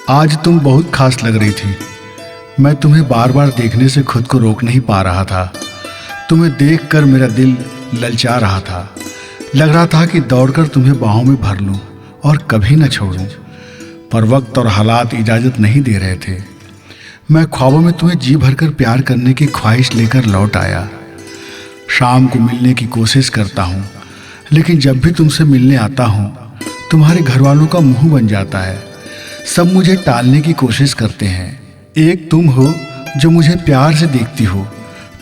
आज तुम बहुत खास लग रही थी। मैं तुम्हें बार बार देखने से खुद को रोक नहीं पा रहा था। तुम्हें देखकर मेरा दिल ललचा रहा था। लग रहा था कि दौड़कर तुम्हें बाहों में भर लूं और कभी न छोड़ूं, पर वक्त और हालात इजाज़त नहीं दे रहे थे। मैं ख्वाबों में तुम्हें जी भरकर प्यार करने की ख्वाहिश लेकर लौट आया। शाम को मिलने की कोशिश करता हूँ, लेकिन जब भी तुमसे मिलने आता हूँ तुम्हारे घर वालों का मुंह बन जाता है। सब मुझे टालने की कोशिश करते हैं। एक तुम हो जो मुझे प्यार से देखती हो।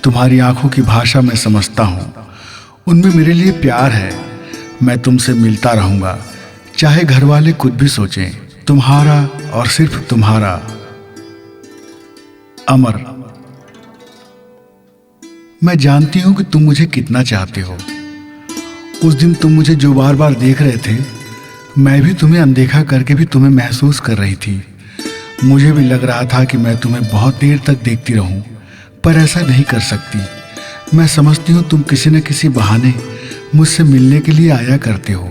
तुम्हारी आंखों की भाषा मैं समझता हूँ, उनमें मेरे लिए प्यार है। मैं तुमसे मिलता रहूँगा, चाहे घर वाले कुछ भी सोचें। तुम्हारा और सिर्फ तुम्हारा, अमर। मैं जानती हूँ कि तुम मुझे कितना चाहते हो। उस दिन तुम मुझे जो बार बार देख रहे थे, मैं भी तुम्हें अनदेखा करके भी तुम्हें महसूस कर रही थी। मुझे भी लग रहा था कि मैं तुम्हें बहुत देर तक देखती रहूं, पर ऐसा नहीं कर सकती। मैं समझती हूँ तुम किसी न किसी बहाने मुझसे मिलने के लिए आया करते हो,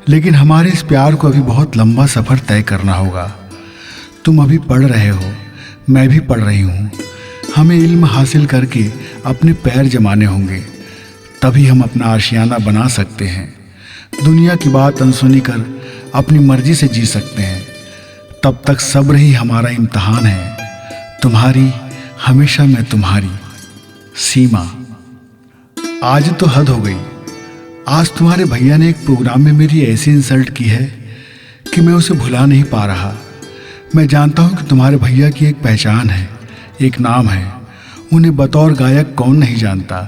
लेकिन हमारे इस प्यार को अभी बहुत लंबा सफ़र तय करना होगा। तुम अभी पढ़ रहे हो, मैं भी पढ़ रही हूँ। हमें इल्म हासिल करके अपने पैर जमाने होंगे, तभी हम अपना आशियाना बना सकते हैं। दुनिया की बात अनसुनी कर अपनी मर्जी से जी सकते हैं। तब तक सब्र ही हमारा इम्तहान है। तुम्हारी हमेशा मैं तुम्हारी, सीमा। आज तो हद हो गई। आज तुम्हारे भैया ने एक प्रोग्राम में मेरी ऐसी इंसल्ट की है कि मैं उसे भुला नहीं पा रहा। मैं जानता हूँ कि तुम्हारे भैया की एक पहचान है, एक नाम है। उन्हें बतौर गायक कौन नहीं जानता,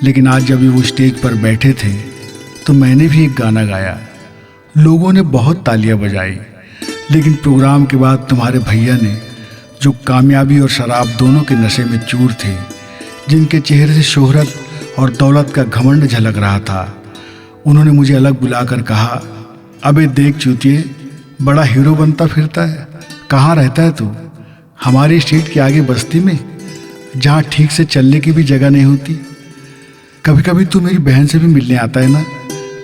लेकिन आज जब वो स्टेज पर बैठे थे तो मैंने भी एक गाना गाया। लोगों ने बहुत तालियां बजाई, लेकिन प्रोग्राम के बाद तुम्हारे भैया ने, जो कामयाबी और शराब दोनों के नशे में चूर थे, जिनके चेहरे से शोहरत और दौलत का घमंड झलक रहा था, उन्होंने मुझे अलग बुलाकर कहा, अबे देख चूतिए, बड़ा हीरो बनता फिरता है। कहाँ रहता है तू? हमारी स्ट्रीट के आगे बस्ती में, जहाँ ठीक से चलने की भी जगह नहीं होती। कभी कभी तू मेरी बहन से भी मिलने आता है ना?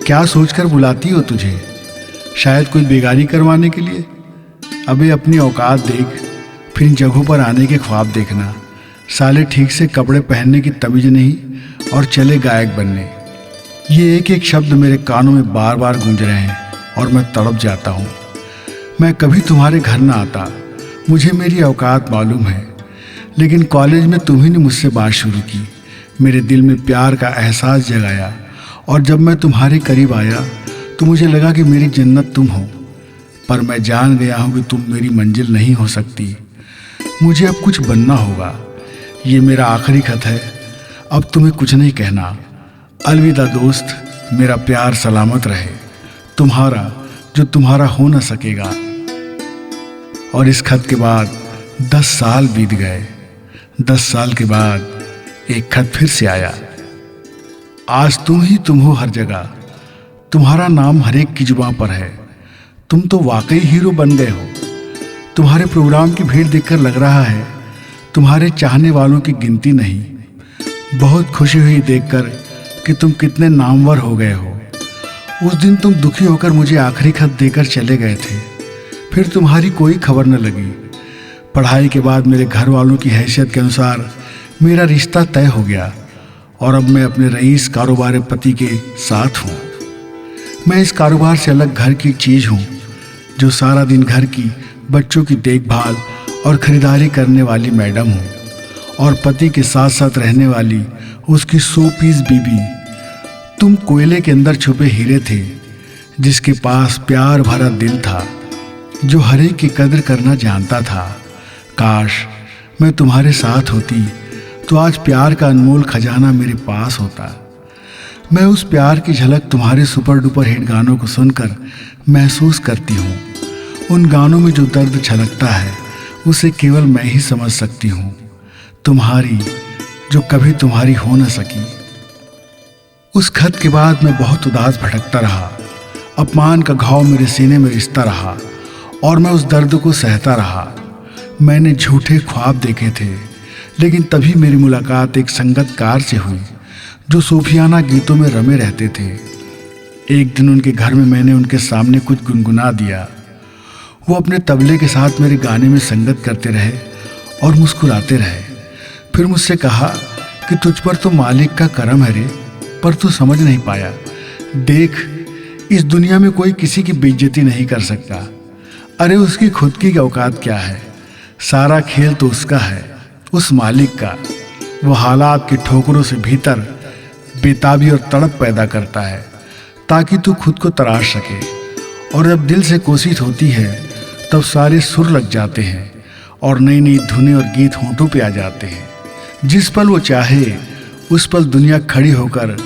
क्या सोचकर बुलाती हो तुझे? शायद कोई बेगारी करवाने के लिए? अबे अपनी औकात देख, फिर इन जगहों पर आने के ख्वाब देखना। साले ठीक से कपड़े पहनने की तमीज नहीं और चले गायक बनने। ये एक एक शब्द मेरे कानों में बार बार गूंज रहे हैं और मैं तड़प जाता हूँ। मैं कभी तुम्हारे घर ना आता, मुझे मेरी औकात मालूम है, लेकिन कॉलेज में तुम्ही ने मुझसे बात शुरू की, मेरे दिल में प्यार का एहसास जगाया, और जब मैं तुम्हारे करीब आया तो मुझे लगा कि मेरी जन्नत तुम हो। पर मैं जान गया हूँ कि तुम मेरी मंजिल नहीं हो सकती। मुझे अब कुछ बनना होगा। ये मेरा आखिरी खत है, अब तुम्हें कुछ नहीं कहना। अलविदा दोस्त, मेरा प्यार सलामत रहे। तुम्हारा जो तुम्हारा हो न सकेगा। और इस खत के बाद 10 साल बीत गए। 10 साल के बाद एक खत फिर से आया। आज तुम ही तुम हो हर जगह, तुम्हारा नाम हर एक की जुबां पर है। तुम तो वाकई हीरो बन गए हो। तुम्हारे प्रोग्राम की भीड़ देखकर लग रहा है तुम्हारे चाहने वालों की गिनती नहीं। बहुत खुशी हुई देखकर कि तुम कितने नामवर हो गए हो। उस दिन तुम दुखी होकर मुझे आखिरी खत देकर चले गए थे, फिर तुम्हारी कोई खबर न लगी। पढ़ाई के बाद मेरे घर वालों की हैसियत के अनुसार मेरा रिश्ता तय हो गया, और अब मैं अपने रईस कारोबारी पति के साथ हूँ। मैं इस कारोबार से अलग घर की चीज़ हूँ, जो सारा दिन घर की बच्चों की देखभाल और ख़रीदारी करने वाली मैडम हूँ, और पति के साथ साथ रहने वाली उसकी 100 पीस बीबी। तुम कोयले के अंदर छुपे हीरे थे, जिसके पास प्यार भरा दिल था, जो हर एक की कदर करना जानता था। काश मैं तुम्हारे साथ होती तो आज प्यार का अनमोल खजाना मेरे पास होता। मैं उस प्यार की झलक तुम्हारे सुपर डुपर हिट गानों को सुनकर महसूस करती हूँ। उन गानों में जो दर्द छलकता है, उसे केवल मैं ही समझ सकती हूँ। तुम्हारी जो कभी तुम्हारी हो न सकी। उस खत के बाद मैं बहुत उदास भटकता रहा। अपमान का घाव मेरे सीने में रिश्ता रहा, और मैं उस दर्द को सहता रहा। मैंने झूठे ख्वाब देखे थे, लेकिन तभी मेरी मुलाकात एक संगतकार से हुई, जो सूफियाना गीतों में रमे रहते थे। एक दिन उनके घर में मैंने उनके सामने कुछ गुनगुना दिया। वो अपने तबले के साथ मेरे गाने में संगत करते रहे और मुस्कुराते रहे। फिर मुझसे कहा कि तुझ पर तो मालिक का करम है रे, पर तू समझ नहीं पाया। देख, इस दुनिया में कोई किसी की बेइज्जती नहीं कर सकता। अरे उसकी खुद की औकात क्या है? सारा खेल तो उसका है, उस मालिक का। वो हालात की ठोकरों से भीतर बेताबी और तड़प पैदा करता है ताकि तू खुद को तराश सके। और जब दिल से कोशिश होती है तब सारे सुर लग जाते हैं और नई नई धुनें और गीत होंठों पे आ जाते हैं। जिस पल वो चाहे उस पल दुनिया खड़ी होकर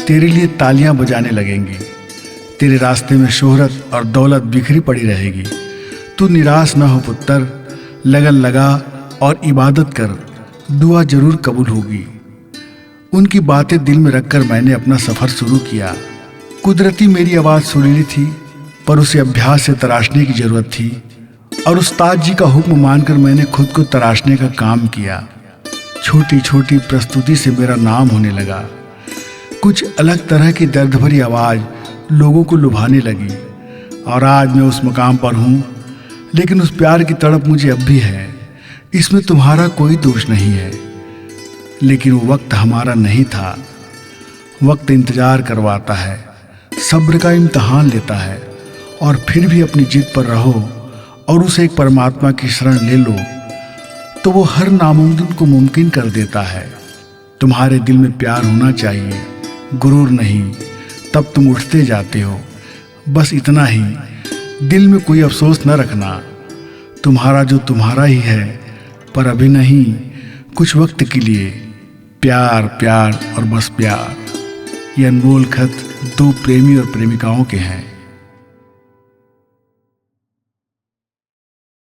तेरे लिए तालियां बजाने लगेंगी। तेरे रास्ते में शोहरत और दौलत बिखरी पड़ी रहेगी। तू निराश न हो पुत्र, लगन लगा और इबादत कर, दुआ जरूर कबूल होगी। उनकी बातें दिल में रखकर मैंने अपना सफ़र शुरू किया। कुदरती मेरी आवाज़ सुरीली थी, पर उसे अभ्यास से तराशने की ज़रूरत थी और उस्ताद जी का हुक्म मानकर मैंने खुद को तराशने का काम किया। छोटी छोटी प्रस्तुति से मेरा नाम होने लगा। कुछ अलग तरह की दर्द भरी आवाज़ लोगों को लुभाने लगी और आज मैं उस मकाम पर हूँ। लेकिन उस प्यार की तड़प मुझे अब भी है। इसमें तुम्हारा कोई दोष नहीं है। लेकिन वो वक्त हमारा नहीं था। वक्त इंतज़ार करवाता है, सब्र का इम्तहान लेता है और फिर भी अपनी जिद पर रहो और उसे एक परमात्मा की शरण ले लो तो वो हर नामुमकिन को मुमकिन कर देता है। तुम्हारे दिल में प्यार होना चाहिए, गुरूर नहीं, तब तुम उठते जाते हो। बस इतना ही, दिल में कोई अफसोस न रखना। तुम्हारा जो तुम्हारा ही है, पर अभी नहीं, कुछ वक्त के लिए। प्यार प्यार और बस प्यार। ये अनमोल खत दो प्रेमी और प्रेमिकाओं के हैं।